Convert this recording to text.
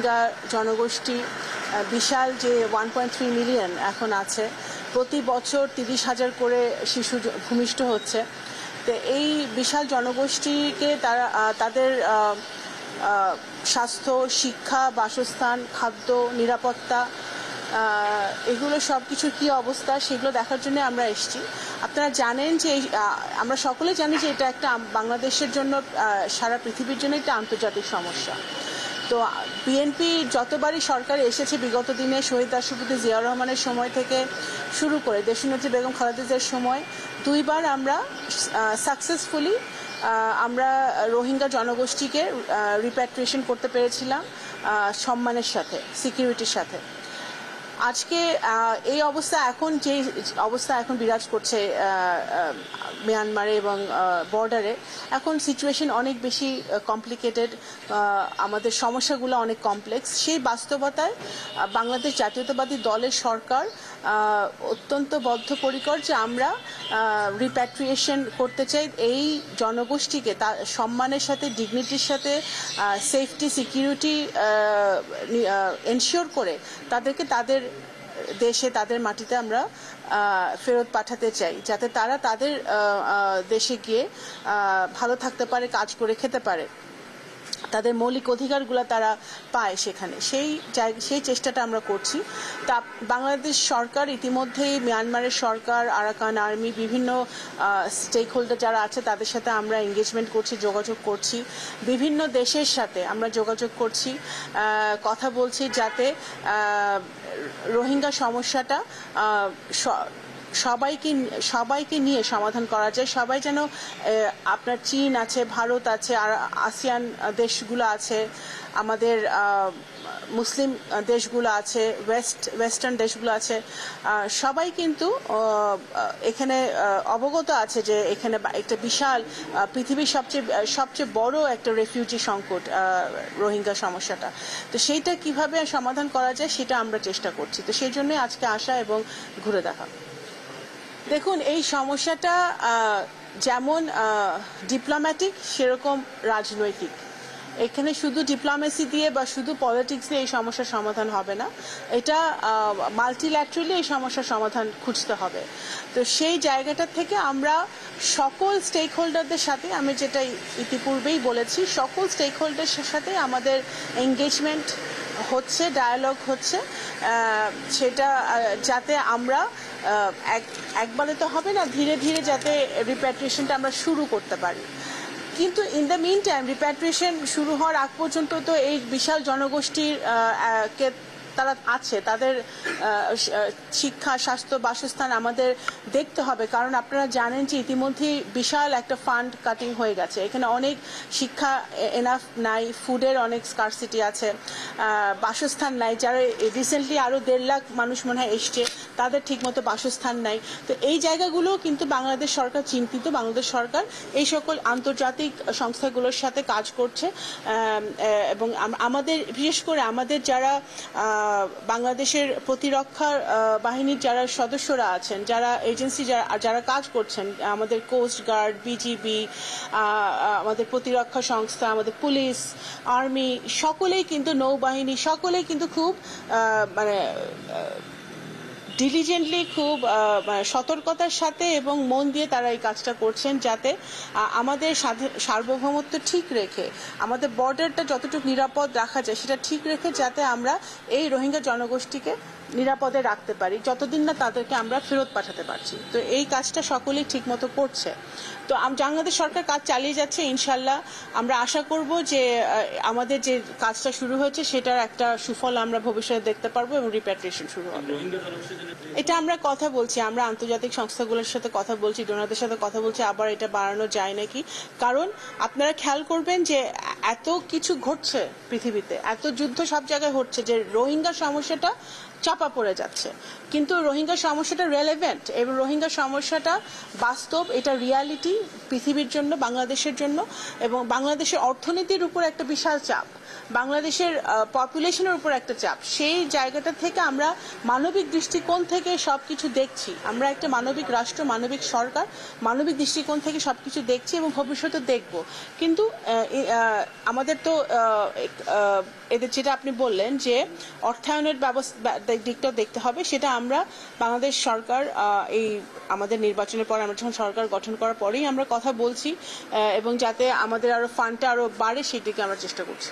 রোহিঙ্গা জনগোষ্ঠী বিশাল যে 1.3 মিলিয়ন এখন আছে, প্রতি বছর 30,000 করে শিশু ভূমিষ্ঠ হচ্ছে। তো এই বিশাল জনগোষ্ঠীকে তাদের স্বাস্থ্য, শিক্ষা, বাসস্থান, খাদ্য, নিরাপত্তা, এগুলো সব কিছুর কী অবস্থা সেগুলো দেখার জন্য আমরা এসেছি। আপনারা জানেন যে আমরা সকলে জানি যে এটা একটা বাংলাদেশের জন্য, সারা পৃথিবীর জন্য একটা আন্তর্জাতিক সমস্যা। তো বিএনপি যতবারই সরকার এসেছে বিগত দিনে, শহীদ রাষ্ট্রপতি জিয়াউর রহমানের সময় থেকে শুরু করে দেশনেত্রী বেগম খালেদা জিয়ার সময়, দুইবার আমরা সাকসেসফুলি আমরা রোহিঙ্গা জনগোষ্ঠীকে রিপ্যাট্রিয়েশন করতে পেরেছিলাম সম্মানের সাথে, সিকিউরিটির সাথে। আজকে এই অবস্থা এখন বিরাজ করছে মিয়ানমারে এবং বর্ডারে, এখন সিচুয়েশন অনেক বেশি কমপ্লিকেটেড, আমাদের সমস্যাগুলো অনেক কমপ্লেক্স। সেই বাস্তবতায় বাংলাদেশ জাতীয়তাবাদী দলের সরকার অত্যন্ত বদ্ধপরিকর যে আমরা রিপ্যাট্রিয়েশন করতে চাই এই জনগোষ্ঠীকে, তার সম্মানের সাথে, ডিগনিটির সাথে, সেফটি, সিকিউরিটি এনশিওর করে তাদেরকে তাদের দেশে, তাদের মাটিতে আমরা ফেরত পাঠাতে চাই, যাতে তারা তাদের দেশে গিয়ে ভালো থাকতে পারে, কাজ করে খেতে পারে, তাদের মৌলিক অধিকারগুলো তারা পায় সেখানে। সেই চেষ্টাটা আমরা করছি। তা বাংলাদেশ সরকার ইতিমধ্যেই মিয়ানমারের সরকার, আরাকান আর্মি, বিভিন্ন স্টেক হোল্ডার যারা আছে তাদের সাথে আমরা এঙ্গেজমেন্ট করছি, যোগাযোগ করছি, বিভিন্ন দেশের সাথে আমরা যোগাযোগ করছি, কথা বলছি যাতে রোহিঙ্গা সমস্যাটা সবাইকে নিয়ে সমাধান করা যায়। সবাই যেন, আপনার চীন আছে, ভারত আছে, আর আসিয়ান দেশগুলো আছে, আমাদের মুসলিম দেশগুলো আছে, ওয়েস্টার্ন দেশগুলো আছে, সবাই কিন্তু এখানে অবগত আছে যে এখানে একটা বিশাল, পৃথিবীর সবচেয়ে বড় একটা রেফিউজি সংকট রোহিঙ্গা সমস্যাটা। তো সেইটা কিভাবে সমাধান করা যায় সেটা আমরা চেষ্টা করছি। তো সেই জন্যই আজকে আসা এবং ঘুরে দেখা। দেখুন, এই সমস্যাটা যেমন ডিপ্লোম্যাটিক সেরকম রাজনৈতিক। এখানে শুধু ডিপ্লোমেসি দিয়ে বা শুধু পলিটিক্স দিয়ে এই সমস্যার সমাধান হবে না, এটা মাল্টিল্যাটারালি এই সমস্যার সমাধান খুঁজতে হবে। তো সেই জায়গাটা থেকে আমরা সকল স্টেক হোল্ডারদের সাথে, আমি যেটা ইতিপূর্বেই বলেছি, সকল স্টেক হোল্ডারের সাথে আমাদের এঙ্গেজমেন্ট হচ্ছে, ডায়ালগ হচ্ছে, সেটা যাতে আমরা একবারে তো হবে না, ধীরে ধীরে যাতে রিপ্যাট্রিয়েশনটা আমরা শুরু করতে পারি। কিন্তু in the meantime repatriation শুরু হওয়ার আগ পর্যন্ত তো এই বিশাল জনগোষ্ঠীর তারা আছে, তাদের শিক্ষা, স্বাস্থ্য, বাসস্থান আমাদের দেখতে হবে। কারণ আপনারা জানেন যে ইতিমধ্যেই বিশাল একটা ফান্ড কাটিং হয়ে গেছে, এখানে অনেক শিক্ষা এনাফ নাই, ফুডের অনেক স্কারসিটি আছে, বাসস্থান নাই, যারা রিসেন্টলি আরও 1.5 লাখ মানুষ মনে হয় এসছে, তাদের ঠিকমতো বাসস্থান নাই। তো এই জায়গাগুলো কিন্তু বাংলাদেশ সরকার চিন্তিত, বাংলাদেশ সরকার এই সকল আন্তর্জাতিক সংস্থাগুলোর সাথে কাজ করছে, এবং আমাদের বিশেষ করে আমাদের যারা বাংলাদেশের প্রতিরক্ষা বাহিনীর যারা সদস্যরা আছেন, যারা এজেন্সি যারা কাজ করছেন, আমাদের কোস্ট গার্ড, বিজিবি, আমাদের প্রতিরক্ষা সংস্থা, আমাদের পুলিশ, আর্মি, সকলেই কিন্তু, নৌবাহিনী, সকলেই কিন্তু খুব মানে ডিলিজেন্টলি, খুব সতর্কতার সাথে এবং মন দিয়ে তারা এই কাজটা করছেন, যাতে আমাদের সার্বভৌমত্ব ঠিক রেখে, আমাদের বর্ডারটা যতটুকু নিরাপদ রাখা যায় সেটা ঠিক রেখে, যাতে আমরা এই রোহিঙ্গা জনগোষ্ঠীকে নিরাপদে রাখতে পারি যতদিন না তাদেরকে আমরা ফেরত পাঠাতে পারছি। তো এই কাজটা সকলেই ঠিকমতো করছে। তো বাংলাদেশ সরকার কাজ চালিয়ে যাচ্ছে, ইনশাল্লাহ আমরা আশা করব যে আমাদের যে কাজটা শুরু হয়েছে সেটার একটা সুফল আমরা ভবিষ্যতে দেখতে পারবো এবং রিপ্যাট্রিয়েশন শুরু হবে। এটা আমরা কথা বলছি, আমরা আন্তর্জাতিক সংস্থাগুলোর সাথে কথা বলছি, ডোনারদের সাথে কথা বলছি, আবার এটা বাড়ানো যায় নাকি। কারণ আপনারা খেয়াল করবেন যে এত কিছু ঘটছে পৃথিবীতে, এত যুদ্ধ সব জায়গায় হচ্ছে, যে রোহিঙ্গা সমস্যাটা চাপা পড়ে যাচ্ছে, কিন্তু রোহিঙ্গা সমস্যাটা রেলেভেন্ট এবং রোহিঙ্গা সমস্যাটা বাস্তব, এটা রিয়ালিটি পৃথিবীর জন্য, বাংলাদেশের জন্য, এবং বাংলাদেশের অর্থনীতির উপর একটা বিশাল চাপ। বাংলাদেশের পপুলেশনের উপর একটা চাপ, সেই জায়গাটা থেকে আমরা মানবিক দৃষ্টিকোণ থেকে সবকিছু দেখছি। আমরা একটা মানবিক রাষ্ট্র, মানবিক সরকার, মানবিক দৃষ্টিকোণ থেকে সবকিছু দেখছি এবং ভবিষ্যতে দেখব। কিন্তু আমাদের তো এদের যেটা আপনি বললেন যে অর্থায়নের দিকটা দেখতে হবে, সেটা আমরা বাংলাদেশ সরকার এই আমাদের নির্বাচনের পর আমরা যখন সরকার গঠন করার পরেই আমরা কথা বলছি এবং যাতে আমাদের আরো ফান্ডটা আরো বাড়ে সেদিকে আমরা চেষ্টা করছি।